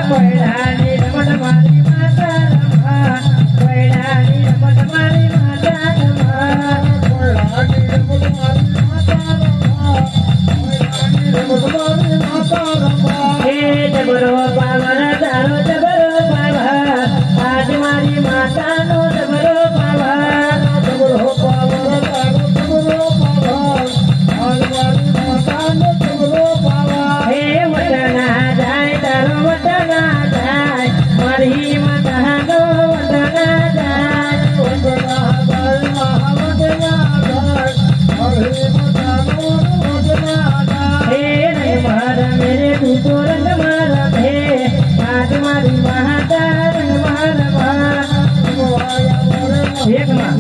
કોયડાની રમત મારી માતા રમા કોયડાની રમત મારી માતા રમા કોયડાની રમત મારી માતા રમા કોયડાની રમત મારી માતા રમા હે જબરો પાવર તારો જબરો પાવર આજ મારી માતાનો જબરો પાવર જબરો પાવર તારો જબરો પાવર આજ મારી માતાનો જબરો પાવર હે વટના જાય તારો વટના જાય મારી માતાનો વટના જાય વટના જાય મહાવટના જાય મારી માતાનો વટના જાય હે રે મારા મેરે તું તો રંગ મારા હે આજ મારી માતા રંગ મારા એક માં